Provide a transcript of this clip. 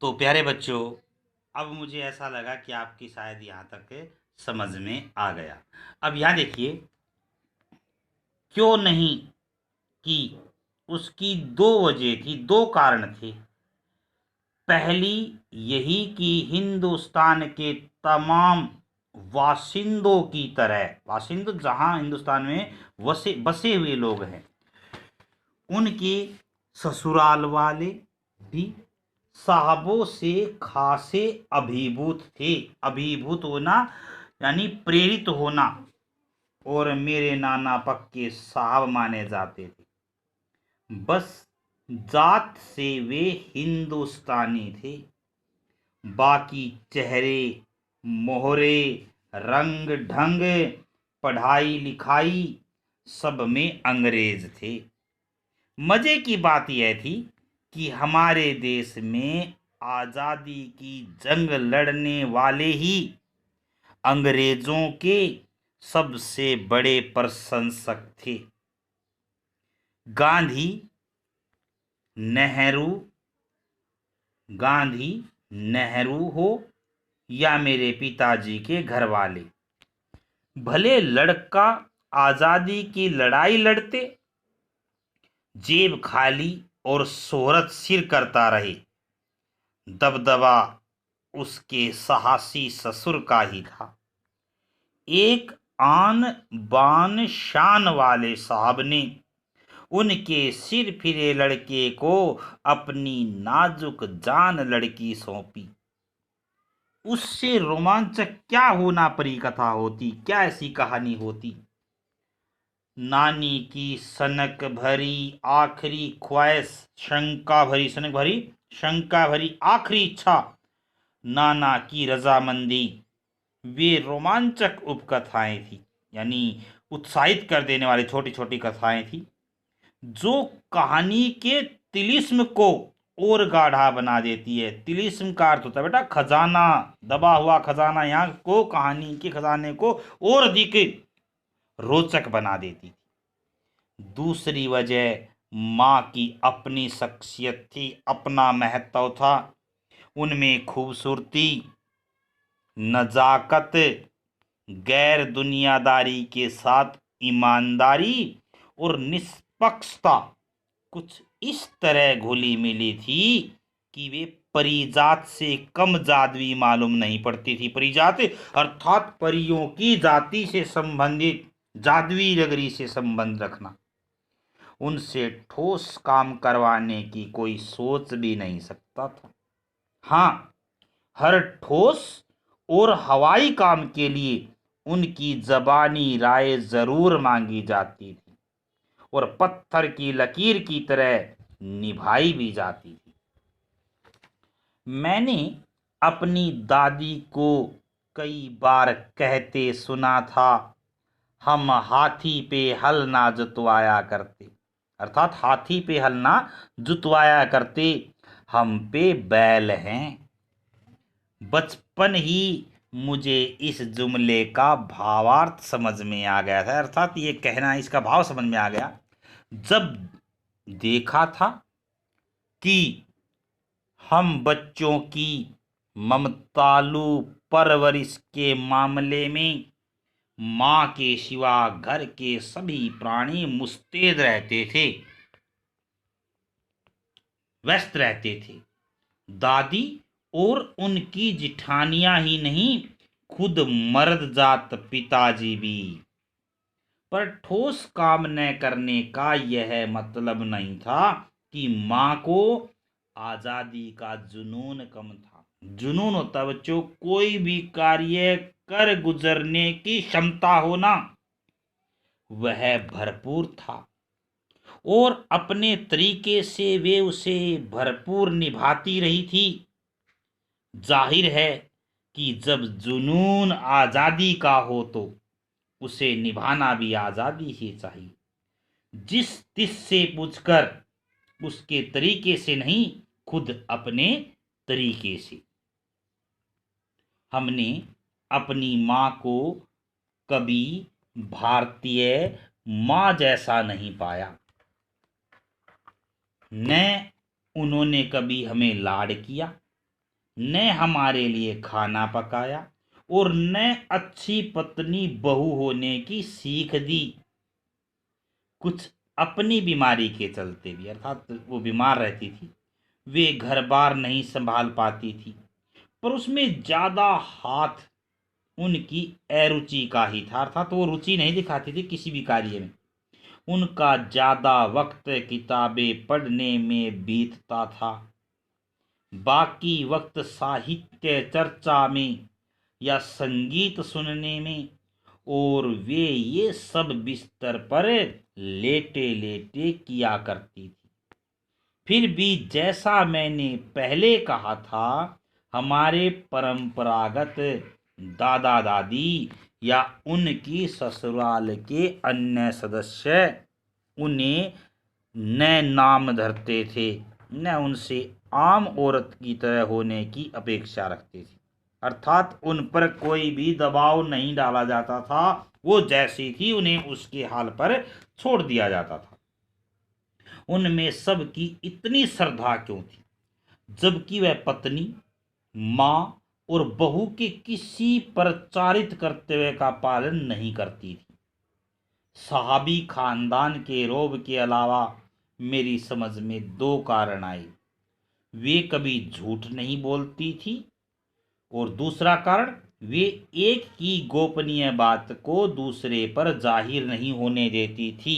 तो प्यारे बच्चों, अब मुझे ऐसा लगा कि आपकी शायद यहाँ तक समझ में आ गया। अब यहाँ देखिए, क्यों नहीं कि उसकी दो वजह थी, दो कारण थे। पहली यही कि हिंदुस्तान के तमाम वासिंदों की तरह, वासिंदों जहां हिंदुस्तान में वसे बसे हुए लोग हैं, उनके ससुराल वाले भी साहबों से खासे अभिभूत थे। अभिभूत होना यानी प्रेरित होना। और मेरे नाना पक्के साहब माने जाते थे। बस जात से वे हिंदुस्तानी थे, बाकी चेहरे, मोहरे, रंग ढंग, पढ़ाई लिखाई सब में अंग्रेज थे। मजे की बात यह थी कि हमारे देश में आजादी की जंग लड़ने वाले ही अंग्रेजों के सबसे बड़े प्रशंसक थे। गांधी, नेहरू, गांधी नेहरू हो या मेरे पिताजी के घर वाले, भले लड़का आजादी की लड़ाई लड़ते, जेब खाली और शोहरत सिर करता रहे, दबदबा उसके साहसी ससुर का ही था। एक आन बान शान वाले साहब ने उनके सिर फिरे लड़के को अपनी नाजुक जान लड़की सौंपी। उससे रोमांचक क्या होना परी कथा होती, क्या ऐसी कहानी होती। नानी की सनक भरी आखिरी ख्वाहिश, शंका भरी आखिरी इच्छा, नाना की रजामंदी, वे रोमांचक उपकथाएं थी, यानी उत्साहित कर देने वाली छोटी छोटी कथाएं थी, जो कहानी के तिलिस्म को और गाढ़ा बना देती है। तिलिस्म का अर्थ होता है बेटा खजाना, दबा हुआ खजाना। यहाँ को कहानी के खजाने को और अधिक रोचक बना देती थी। दूसरी वजह माँ की अपनी शख्सियत थी, अपना महत्व था। उनमें खूबसूरती, नजाकत, गैर दुनियादारी के साथ ईमानदारी और निष्पक्षता कुछ इस तरह घुली मिली थी कि वे परिजात से कम जादुई मालूम नहीं पड़ती थी। परिजात अर्थात परियों की जाति से संबंधित जादुई नगरी से संबंध रखना। उनसे ठोस काम करवाने की कोई सोच भी नहीं सकता था। हाँ, हर ठोस और हवाई काम के लिए उनकी जबानी राय जरूर मांगी जाती थी और पत्थर की लकीर की तरह निभाई भी जाती थी। मैंने अपनी दादी को कई बार कहते सुना था, हम हाथी पे हल ना जुतवाया करते, अर्थात हाथी पे हल ना जुतवाया करते, हम पे बैल हैं। बचपन ही मुझे इस जुमले का भावार्थ समझ में आ गया था, अर्थात ये कहना, इसका भाव समझ में आ गया जब देखा था कि हम बच्चों की ममतालु परवरिश के मामले में माँ के सिवा घर के सभी प्राणी मुस्तैद रहते थे, व्यस्त रहते थे। दादी और उनकी जिठानियां ही नहीं, खुद मर्द जात पिताजी भी। पर ठोस काम न करने का यह मतलब नहीं था कि माँ को आजादी का जुनून कम था। जुनून होता बच्चों कोई भी कार्य कर गुजरने की क्षमता होना, वह भरपूर था और अपने तरीके से वे उसे भरपूर निभाती रही थी। जाहिर है कि जब जुनून आजादी का हो तो उसे निभाना भी आजादी ही चाहिए। जिस तिस से पूछकर, उसके तरीके से नहीं, खुद अपने तरीके से। हमने अपनी माँ को कभी भारतीय माँ जैसा नहीं पाया, न उन्होंने कभी हमें लाड किया, न हमारे लिए खाना पकाया और न अच्छी पत्नी बहू होने की सीख दी। कुछ अपनी बीमारी के चलते भी, अर्थात वो बीमार रहती थी, वे घर बार नहीं संभाल पाती थी, पर उसमें ज्यादा हाथ उनकी अरुचि का ही था, अर्थात वो रुचि नहीं दिखाती थी किसी भी कार्य में। उनका ज्यादा वक्त किताबें पढ़ने में बीतता था, बाकी वक्त साहित्य चर्चा में या संगीत सुनने में, और वे ये सब बिस्तर पर लेटे लेटे किया करती थी। फिर भी जैसा मैंने पहले कहा था, हमारे परंपरागत दादा दादी या उनकी ससुराल के अन्य सदस्य उन्हें न नाम धरते थे, न उनसे आम औरत की तरह होने की अपेक्षा रखते थे। अर्थात उन पर कोई भी दबाव नहीं डाला जाता था, वो जैसी थी उन्हें उसके हाल पर छोड़ दिया जाता था। उनमें सबकी इतनी श्रद्धा क्यों थी, जबकि वह पत्नी, माँ और बहू के किसी प्रचारित कर्तव्य का पालन नहीं करती थी। सहाबी खानदान के रोब के अलावा मेरी समझ में दो कारण आए। वे कभी झूठ नहीं बोलती थी, और दूसरा कारण, वे एक की गोपनीय बात को दूसरे पर जाहिर नहीं होने देती थी।